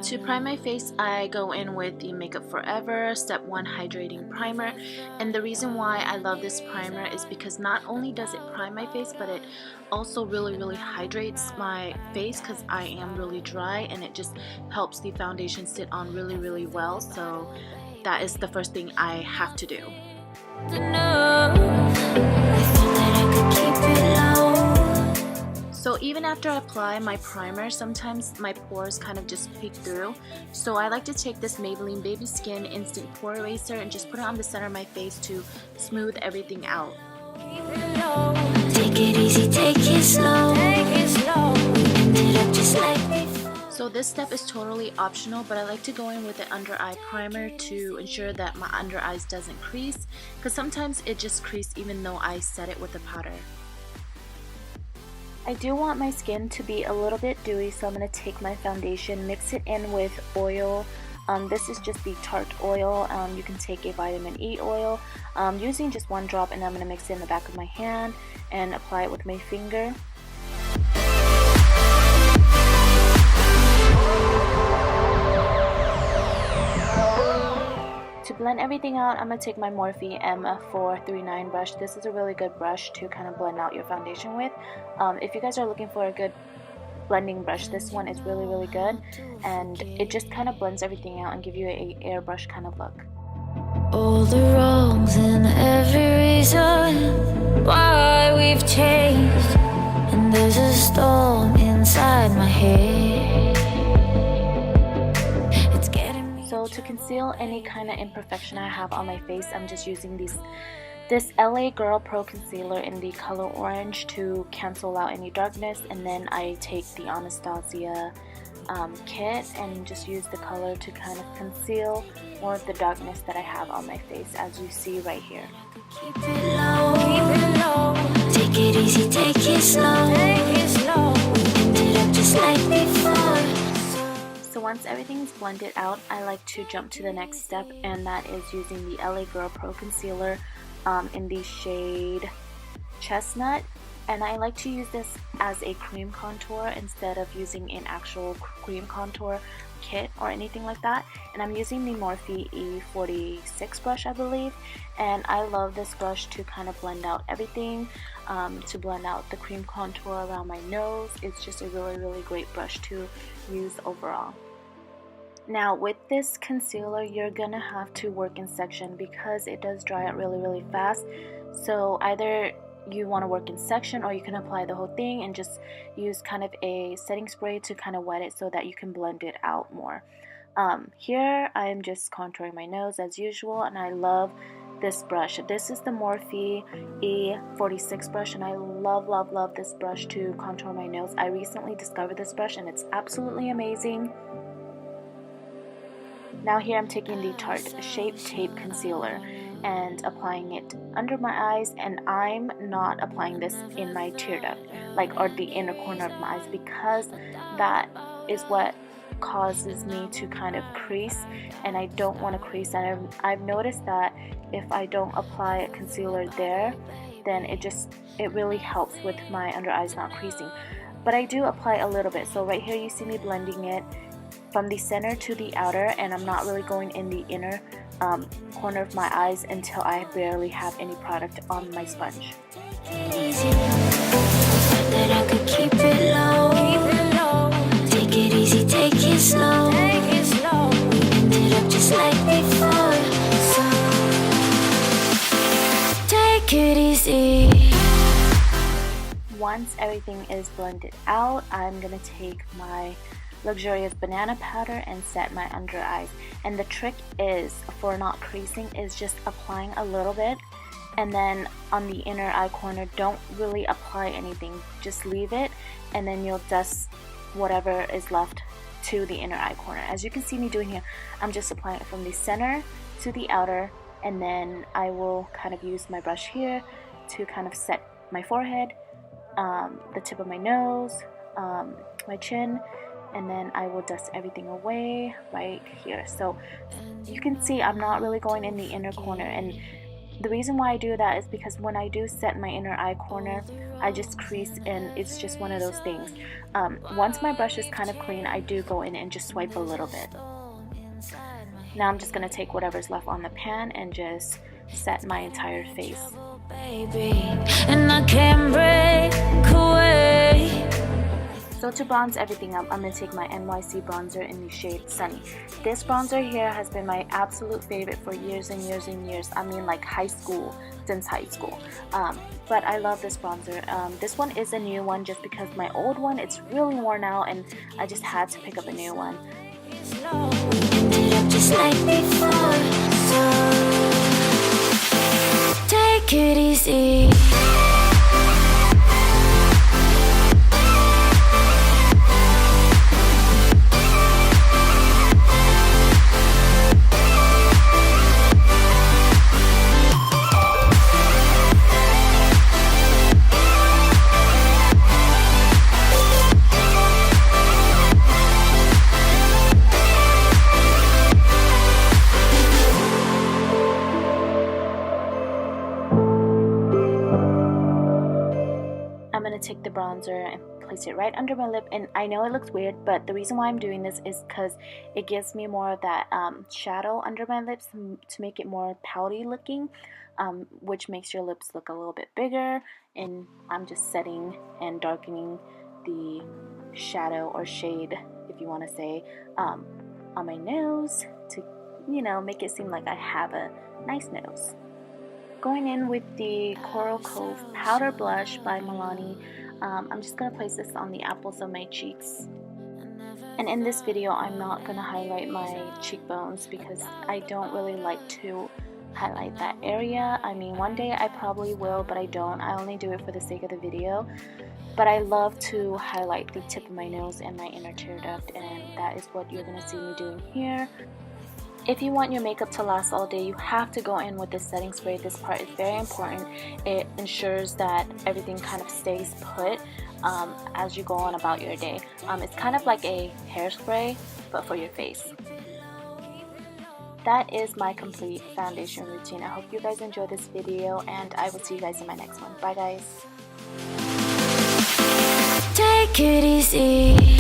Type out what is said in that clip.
To prime my face, I go in with the Makeup Forever Step 1 Hydrating Primer, and the reason why I love this primer is because not only does it prime my face, but it also really hydrates my face because I am really dry, and it just helps the foundation sit on really well. So that is the first thing I have to do. So even after I apply my primer, sometimes my pores kind of just peek through. So I like to take this Maybelline Baby Skin Instant Pore Eraser and just put it on the center of my face to smooth everything out. Take it easy, take it slow. So this step is totally optional, but I like to go in with an under eye primer to ensure that my under eyes doesn't crease, because sometimes it just creases even though I set it with the powder. I do want my skin to be a little bit dewy, so I'm going to take my foundation, mix it in with oil. This is just the Tarte oil. You can take a vitamin E oil. I'm using just one drop, and I'm going to mix it in the back of my hand and apply it with my finger. To blend everything out, I'm going to take my Morphe M439 brush. This is a really good brush to kind of blend out your foundation with. If you guys are looking for a good blending brush, this one is really good, and it just kind of blends everything out and give you a airbrush kind of look. All the wrongs and every reason why we've changed, and there's a storm inside my head. So to conceal any kind of imperfection I have on my face, I'm just using this LA Girl Pro Concealer in the color orange to cancel out any darkness, and then I take the Anastasia kit and just use the color to kind of conceal more of the darkness that I have on my face, as you see right here. Keep it low, take it easy, take it slow, ended up just like before. So once everything's blended out, I like to jump to the next step, and that is using the LA Girl Pro Concealer in the shade Chestnut. And I like to use this as a cream contour instead of using an actual cream contour kit or anything like that. And I'm using the Morphe E46 brush, I believe, and I love this brush to kind of blend out everything, to blend out the cream contour around my nose. It's just a really great brush to use overall. Now with this concealer, you're gonna have to work in section because it does dry out really fast. So either you want to work in section, or you can apply the whole thing and just use kind of a setting spray to kind of wet it so that you can blend it out more. Here I am just contouring my nose as usual, and I love this brush. This is the Morphe E46 brush, and I love this brush to contour my nose. I recently discovered this brush and it's absolutely amazing. Now here I'm taking the Tarte Shape Tape Concealer and applying it under my eyes, and I'm not applying this in my tear duct, or the inner corner of my eyes, because that is what causes me to kind of crease, and I don't want to crease. And I've noticed that if I don't apply a concealer there, then it really helps with my under eyes not creasing. But I do apply a little bit. So right here you see me blending it from the center to the outer, and I'm not really going in the inner corner of my eyes until I barely have any product on my sponge. Take it easy, take it slow, ended up just like before. So take it easy. Once everything is blended out, I'm gonna take my luxurious banana powder and set my under eyes. And the trick is, for not creasing, is just applying a little bit, and then on the inner eye corner, don't really apply anything, just leave it, and then you'll dust whatever is left to the inner eye corner. As you can see me doing here, I'm just applying it from the center to the outer, and then I will kind of use my brush here to kind of set my forehead, the tip of my nose, my chin, and then I will dust everything away right here. So you can see I'm not really going in the inner corner, and The reason why I do that is because when I do set my inner eye corner, I just crease, and it's just one of those things. Once my brush is kind of clean, I do go in and just swipe a little bit. Now I'm just going to take whatever's left on the pan and just set my entire face. And I can't break away. So to bronze everything up, I'm going to take my N.Y.C bronzer in the shade Sunny. This bronzer here has been my absolute favorite for years and years and years. I mean, like high school, since high school. But I love this bronzer. This one is a new one just because my old one, it's really worn out, and I just had to pick up a new one. Just like before, so take it easy. I'm going to take the bronzer and place it right under my lip, and I know it looks weird, but the reason why I'm doing this is because it gives me more of that shadow under my lips to make it more pouty looking, which makes your lips look a little bit bigger, and I'm just setting and darkening the shadow or shade, if you want to say, on my nose to, you know, make it seem like I have a nice nose. Going in with the Coral Cove Powder Blush by MILANI, I'm just going to place this on the apples of my cheeks. And in this video, I'm not going to highlight my cheekbones because I don't really like to highlight that area. I mean, one day I probably will, but I don't. I only do it for the sake of the video. But I love to highlight the tip of my nose and my inner tear duct, and that is what you're going to see me doing here. If you want your makeup to last all day, you have to go in with this setting spray. This part is very important. It ensures that everything kind of stays put as you go on about your day. It's kind of like a hairspray, but for your face. That is my complete foundation routine. I hope you guys enjoyed this video, and I will see you guys in my next one. Bye guys. Take it easy.